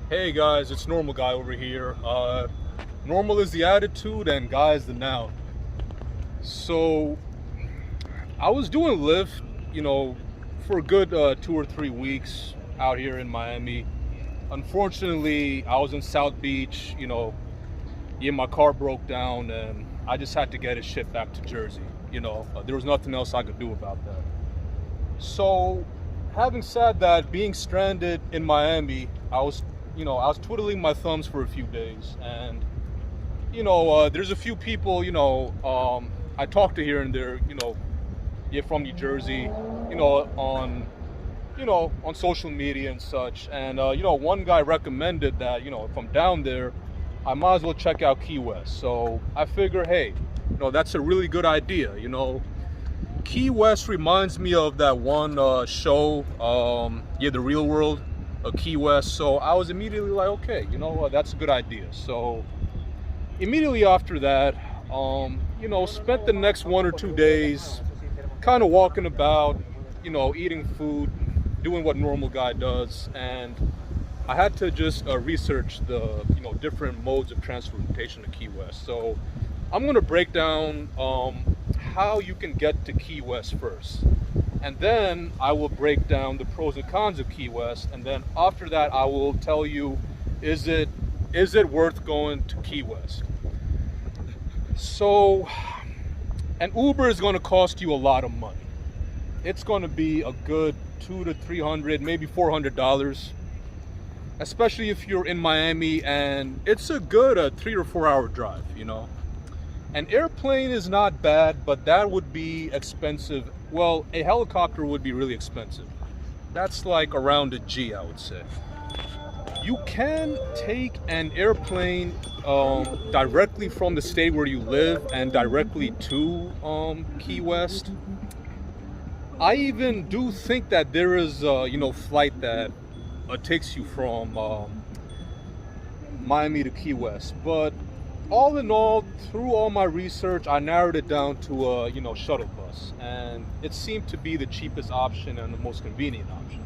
Hey guys, it's Normal Guy over here. Normal is the attitude and guy is the noun. So I was doing Lyft, for a good 2 or 3 weeks out here in Miami. Unfortunately, I was in South Beach, my car broke down and I just had to get it shipped back to Jersey. There was nothing else I could do about that. So having said that, being stranded in Miami, I was twiddling my thumbs for a few days, and there's a few people, I talk to here and there, you're from New Jersey, on social media and such, and one guy recommended that, if I'm down there, I might as well check out Key West. So I figure, hey, that's a really good idea. Key West reminds me of that one show, The Real World of Key West. So I was immediately like, okay, that's a good idea. So immediately after that, spent the next 1 or 2 days kind of walking about, eating food, doing what normal guy does, and I had to just research the different modes of transportation to Key West. So I'm going to break down how you can get to Key West first, and then I will break down the pros and cons of Key West, and then after that I will tell you, is it worth going to Key West? So an Uber is going to cost you a lot of money. It's going to be a good $200 to $300, maybe $400, especially if you're in Miami, and it's a good 3 or 4 hour drive. An airplane is not bad, but that would be expensive. Well, a helicopter would be really expensive. That's like around a G, I would say. You can take an airplane directly from the state where you live and directly to Key West. I even do think that there is a flight that takes you from Miami to Key West. But all in all, through all my research, I narrowed it down to a shuttle bus, and it seemed to be the cheapest option and the most convenient option.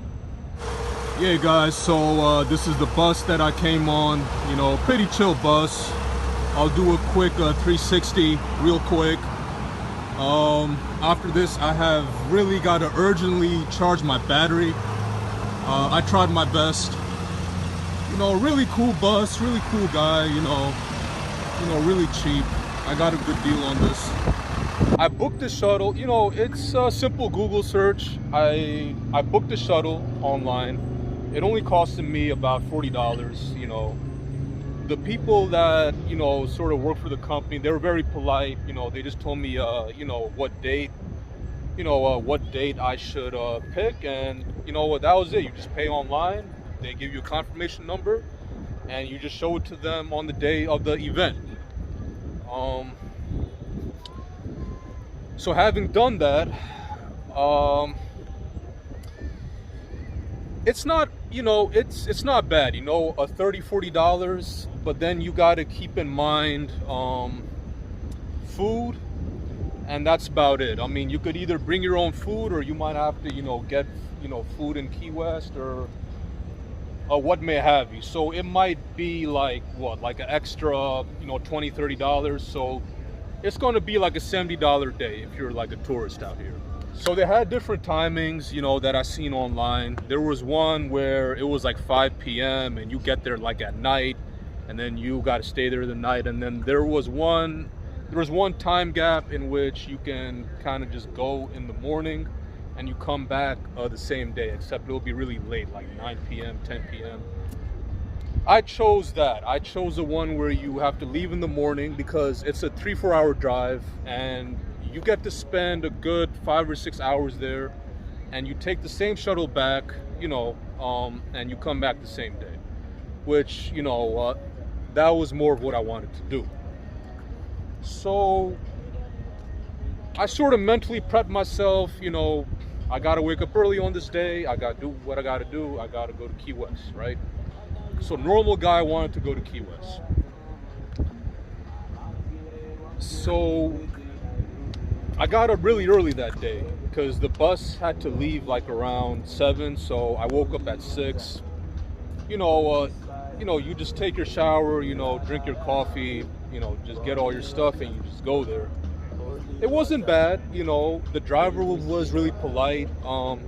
Yeah guys, so this is the bus that I came on, pretty chill bus. I'll do a quick 360 real quick. After this, I have really got to urgently charge my battery. I tried my best. Really cool bus, really cool guy, really cheap. I got a good deal on this. I booked the shuttle. It's a simple Google search. I booked the shuttle online. It only costed me about $40. The people that sort of work for the company, they were very polite. They just told me what date I should pick, and that was it. You just pay online. They give you a confirmation number, and you just show it to them on the day of the event. So having done that, it's not, it's not bad, a $30-$40, but then you got to keep in mind food, and that's about it. I mean, you could either bring your own food, or you might have to, get, food in Key West, or what may have you. So it might be like an extra, $20-$30. So it's going to be like a $70 day if you're like a tourist out here. So they had different timings, that I seen online. There was one where it was like 5 p.m. and you get there like at night, and then you got to stay there the night. And then there was one time gap in which you can kind of just go in the morning and you come back the same day, except it'll be really late, like 9 p.m., 10 p.m. I chose that. I chose the one where you have to leave in the morning because it's a 3-4 hour drive, and you get to spend a good 5 or 6 hours there, and you take the same shuttle back, and you come back the same day, which, that was more of what I wanted to do. So I sort of mentally prepped myself, I gotta wake up early on this day, I gotta do what I gotta do, I gotta go to Key West, right? So normal guy wanted to go to Key West. So I got up really early that day because the bus had to leave like around 7, so I woke up at 6. you know, you just take your shower, you know, drink your coffee, you know, just get all your stuff and you just go there. It wasn't bad, you know. The driver was really polite.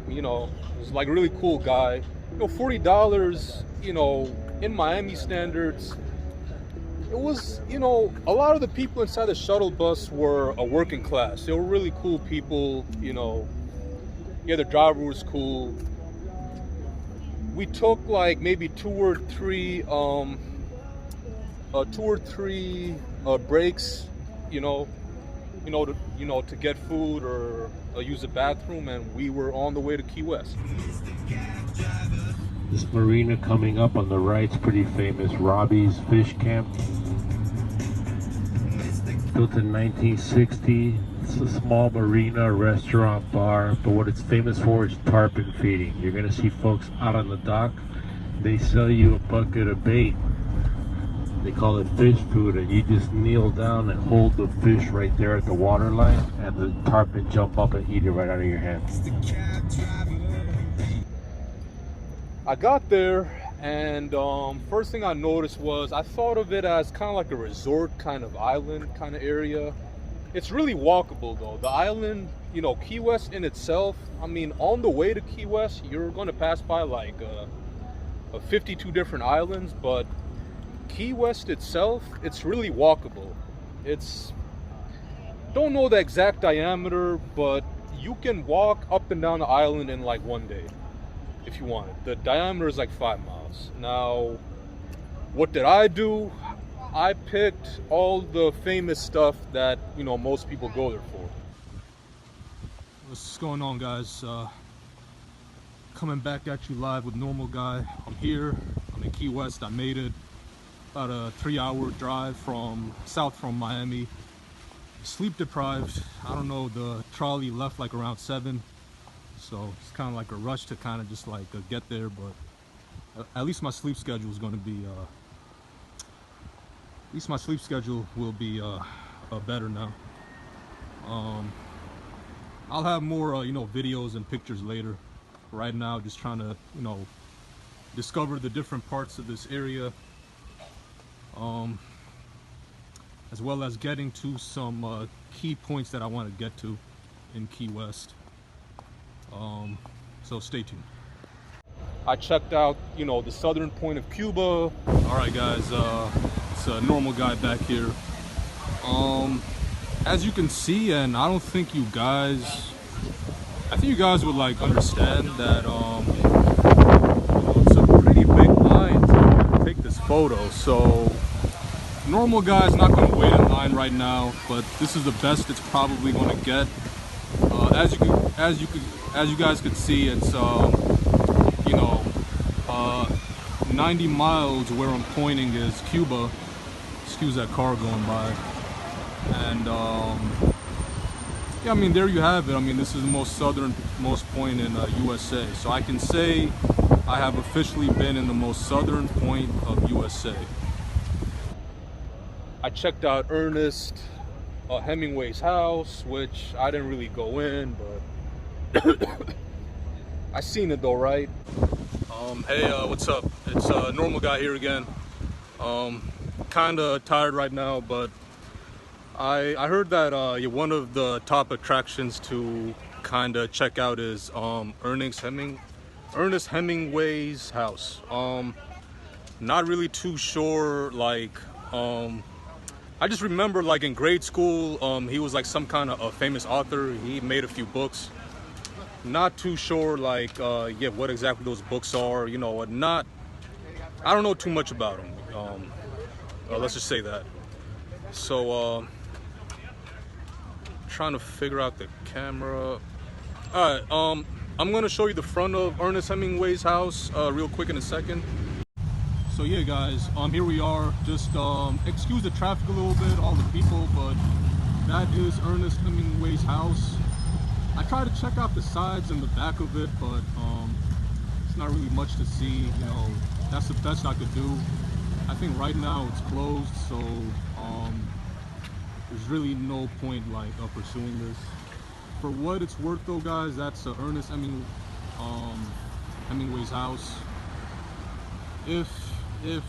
You know, was like a really cool guy. You know, $40, you know, in Miami standards, it was, you know, a lot of the people inside the shuttle bus were a working class. They were really cool people, you know. Yeah, the driver was cool. We took like maybe two or three breaks, you know, to get food or use a bathroom, and we were on the way to Key West. This marina coming up on the right's pretty famous, Robbie's Fish Camp. Built in 1960. It's a small marina, restaurant, bar, but what it's famous for is tarpon feeding. You're gonna see folks out on the dock. They sell you a bucket of bait. They call it fish food, and you just kneel down and hold the fish right there at the water line, and the tarpon jump up and eat it right out of your hands. I got there, and first thing I noticed was I thought of it as kind of like a resort kind of island kind of area. It's really walkable though. The island, you know, Key West in itself, I mean, on the way to Key West, you're going to pass by like 52 different islands, but Key West itself, it's really walkable. It's, don't know the exact diameter, but you can walk up and down the island in like one day if you want it. The diameter is like 5 miles. Now, what did I do? I picked all the famous stuff that, you know, most people go there for. What's going on, guys? Coming back at you live with Normal Guy. I'm here. I'm in Key West. I made it. About a 3-hour drive south from Miami. Sleep deprived. I don't know, the trolley left like around 7. So it's kind of like a rush to kind of just like get there, but at least my sleep schedule is going to be will be better now. I'll have more you know, videos and pictures later. Right now, just trying to, you know, discover the different parts of this area, as well as getting to some key points that I want to get to in Key West. So stay tuned. I checked out, you know, the southern point of Cuba. All right, guys, it's a Normal Guy back here. As you can see, and I don't think you guys, I think you guys would like understand that, you know, it's a pretty big line to take this photo. So Normal Guy's not going to wait in line right now, but this is the best it's probably going to get. As you guys could see, it's you know, 90 miles where I'm pointing is Cuba. Excuse that car going by. And yeah, I mean, there you have it. I mean, this is the most southernmost point in USA. So I can say I have officially been in the most southern point of USA. I checked out Ernest Hemingway's house, which I didn't really go in, but I seen it though, right? Hey, what's up? It's Normal Guy here again. Kinda tired right now, but I heard that one of the top attractions to kinda check out is Ernest Hemingway's house. Not really too sure, like I just remember like in grade school, he was like some kind of a famous author. He made a few books. Not too sure like yeah, what exactly those books are, you know. I don't know too much about him. Let's just say that. So trying to figure out the camera. All right, I'm gonna show you the front of Ernest Hemingway's house real quick in a second. So yeah, guys, here we are. Just excuse the traffic a little bit, all the people, but that is Ernest Hemingway's house. I tried to check out the sides and the back of it, but it's not really much to see. You know, that's the best I could do. I think right now it's closed, so there's really no point like pursuing this. For what it's worth though, guys, that's Ernest Hemingway's house. If if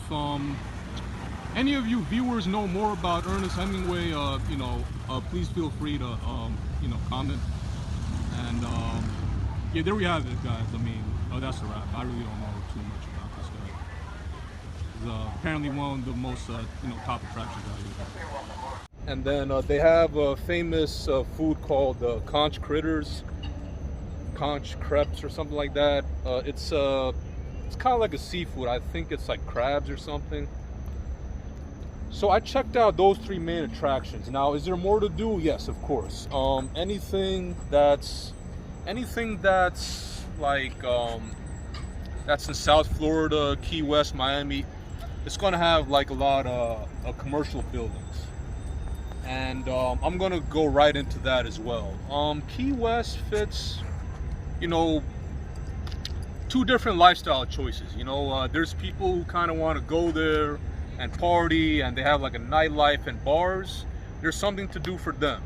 any of you viewers know more about Ernest Hemingway, please feel free to comment. And yeah, there we have it, guys. I mean, that's a wrap. I really don't know too much about this guy. He's apparently one of the most top attractions out here. And then they have a famous food called conch critters, conch crepes or something like that. It's kind of like a seafood. I think it's like crabs or something. So I checked out those 3 main attractions. Now, is there more to do? Yes, of course. Anything that's like that's in South Florida, Key West, Miami, it's gonna have like a lot of commercial buildings. And I'm gonna go right into that as well. Key West fits, 2 different lifestyle choices. There's people who kind of want to go there and party, and they have like a nightlife and bars. There's something to do for them.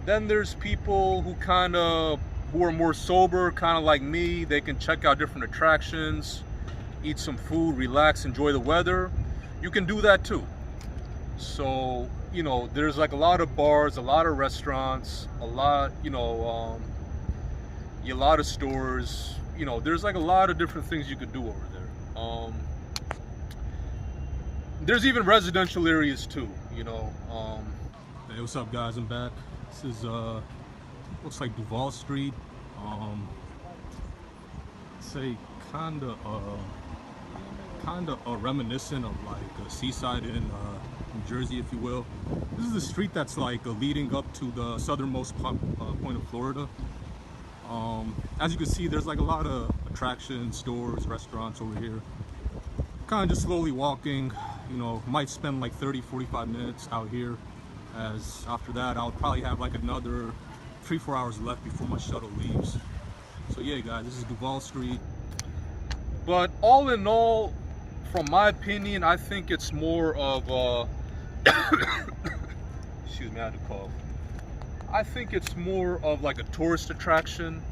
Then there's people who are more sober, kind of like me. They can check out different attractions, eat some food, relax, enjoy the weather. You can do that too. So there's like a lot of bars, a lot of restaurants, a lot of stores. There's like a lot of different things you could do over there. There's even residential areas too, Hey, what's up, guys? I'm back. This is looks like Duval Street. Say kinda reminiscent of like a seaside in New Jersey, if you will. This is the street that's like leading up to the southernmost point of Florida. As you can see, there's like a lot of attractions, stores, restaurants over here. Kind of just slowly walking, might spend like 30-45 minutes out here, as after that I'll probably have like another 3-4 hours left before my shuttle leaves. So yeah, guys, this is Duval Street. But all in all, from my opinion, I think it's more of a excuse me, I had to cough. I think it's more of like a tourist attraction.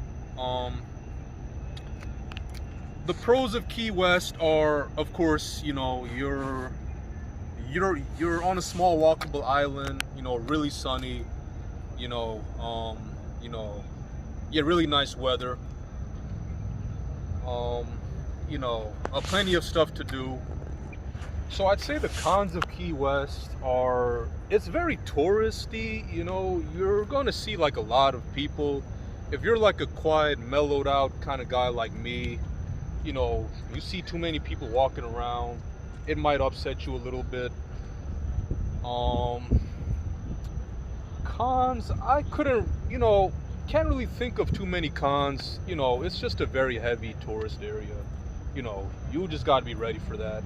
The pros of Key West are, of course, you're on a small walkable island, really sunny, really nice weather. Plenty of stuff to do. So I'd say the cons of Key West are, it's very touristy. You're gonna see like a lot of people. If you're like a quiet, mellowed out kind of guy like me, you see too many people walking around, it might upset you a little bit. Cons, I can't really think of too many cons. It's just a very heavy tourist area. You just gotta be ready for that.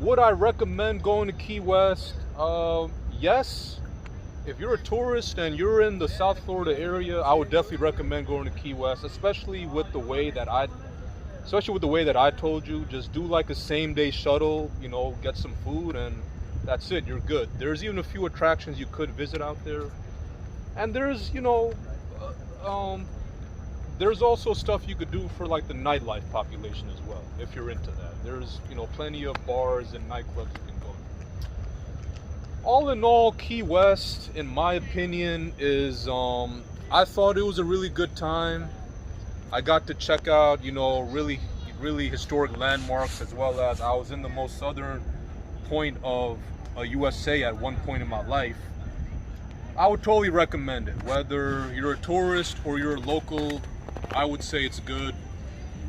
Would I recommend going to Key West? Yes. If you're a tourist and you're in the South Florida area, I would definitely recommend going to Key West, especially with the way that I told you. Just do like a same-day shuttle, get some food, and that's it. You're good. There's even a few attractions you could visit out there, and there's there's also stuff you could do for like the nightlife population as well, if you're into that. There's plenty of bars and nightclubs you can go to. All in all, Key West, in my opinion, is I thought it was a really good time. I got to check out really historic landmarks, as well as I was in the most southern point of USA at one point in my life. I would totally recommend it. Whether you're a tourist or you're a local, I would say it's good.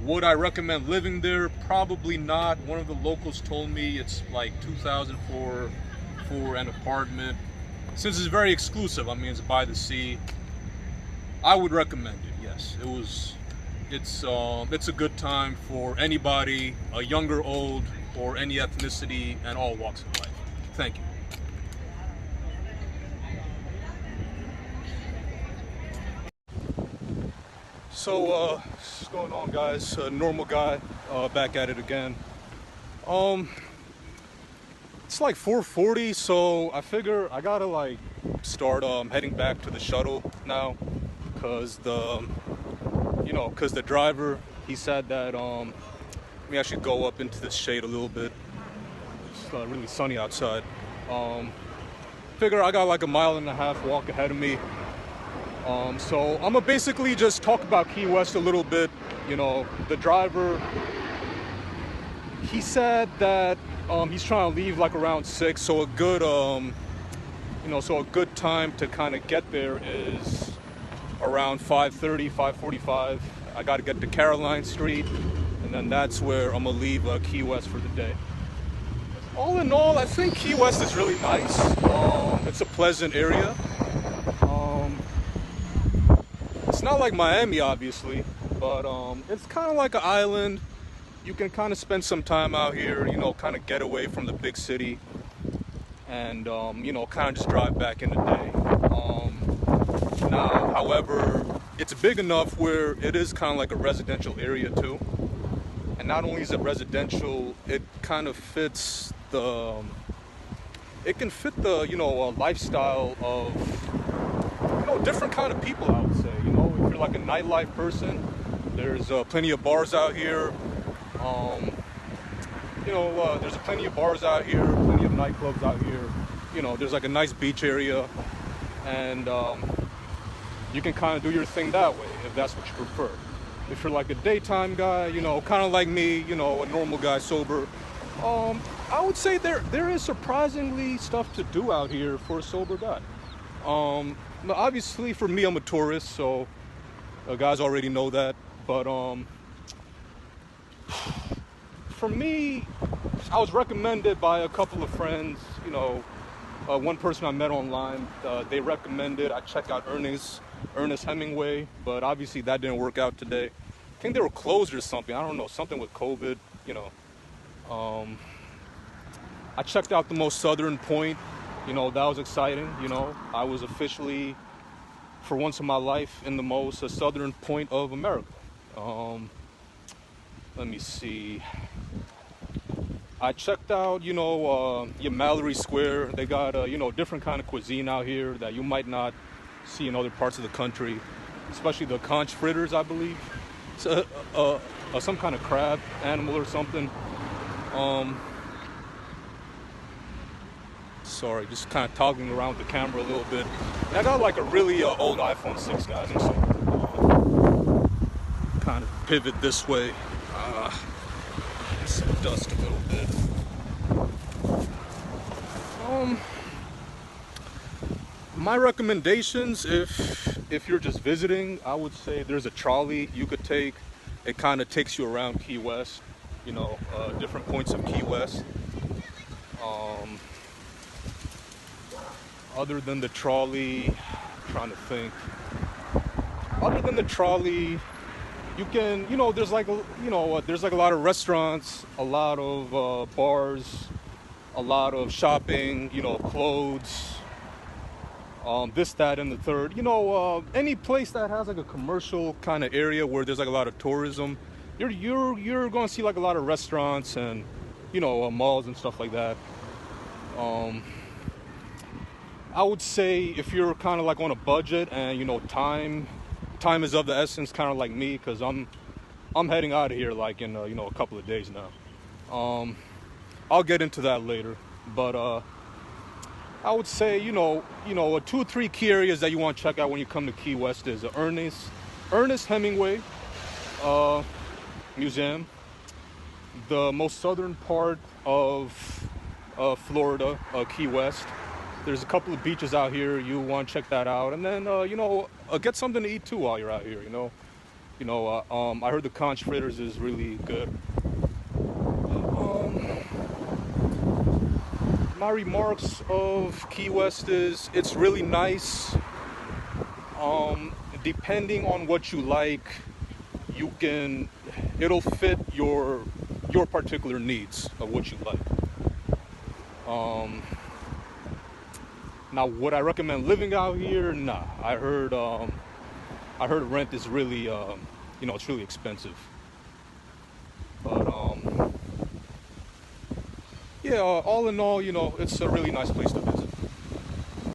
Would I recommend living there? Probably not. One of the locals told me it's like $2,000 for an apartment. Since it's very exclusive, I mean, it's by the sea, I would recommend it. Yes, it's a good time for anybody, a young or old, or any ethnicity and all walks of life. Thank you. So what's going on, guys? Normal guy, back at it again. It's like 4:40, so I figure I gotta like start heading back to the shuttle now, cause the driver, he said that Let me actually go up into the shade a little bit. It's really sunny outside. Figure I got like a 1.5 mile walk ahead of me. So I'm gonna basically just talk about Key West a little bit. You know, the driver, he said that he's trying to leave like around 6, so a good so a good time to kind of get there is around 5:30, 5:45. I got to get to Caroline Street, and then that's where I'm gonna leave Key West for the day. All in all, I think Key West is really nice. It's a pleasant area. It's not like Miami, obviously, but it's kind of like an island. You can kind of spend some time out here, you know, kind of get away from the big city, and you know, kind of just drive back in the day. Now, however, it's big enough where it is kind of like a residential area too. And not only is it residential, it kind of fits the, it can fit the, you know, lifestyle of, you know, different kind of people, I would say. You know, if you're like a nightlife person, there's plenty of bars out here. You know, there's plenty of bars out here, plenty of nightclubs out here. You know, there's like a nice beach area, and you can kind of do your thing that way if that's what you prefer. If you're like a daytime guy, you know, kind of like me, you know, a normal guy, sober, I would say there is surprisingly stuff to do out here for a sober guy. Obviously, for me, I'm a tourist, so guys already know that. But for me, I was recommended by a couple of friends. You know, one person I met online, they recommended I check out Ernest Hemingway, but obviously that didn't work out today. I think they were closed or something. I don't know, something with COVID, you know. I checked out the most southern point. You know, that was exciting. You know, I was officially, for once in my life, in the most southern point of America. Let me see. I checked out, you know, Mallory Square. They got, you know, different kind of cuisine out here that you might not see in other parts of the country, especially the conch fritters, I believe. It's some kind of crab animal or something. Sorry, just kind of toggling around with the camera a little bit. I got like a really old iPhone 6, guys, and so kind of pivot this way. Some dust a little bit. My recommendations, if you're just visiting, I would say there's a trolley you could take. It kind of takes you around Key West, you know, different points of Key West. Other than the trolley, I'm trying to think. Other than the trolley, you can, you know, there's like a lot of restaurants, a lot of bars, a lot of shopping, you know, clothes, this, that, and the third. You know, any place that has like a commercial kind of area where there's like a lot of tourism, you're going to see like a lot of restaurants and, you know, malls and stuff like that. I would say if you're kind of like on a budget and, you know, time is of the essence, kind of like me, because I'm heading out of here like in you know, a couple of days now. I'll get into that later, but I would say, you know, 2 or 3 key areas that you want to check out when you come to Key West is Ernest Hemingway Museum, the most southern part of Florida, Key West. There's a couple of beaches out here. You want to check that out, and then you know, get something to eat too while you're out here. You know, I heard the conch fritters is really good. My remarks of Key West is it's really nice. Depending on what you like, it'll fit your particular needs of what you like. Now, would I recommend living out here? Nah. I heard rent is really, you know, it's really expensive. But yeah, all in all, you know, it's a really nice place to visit.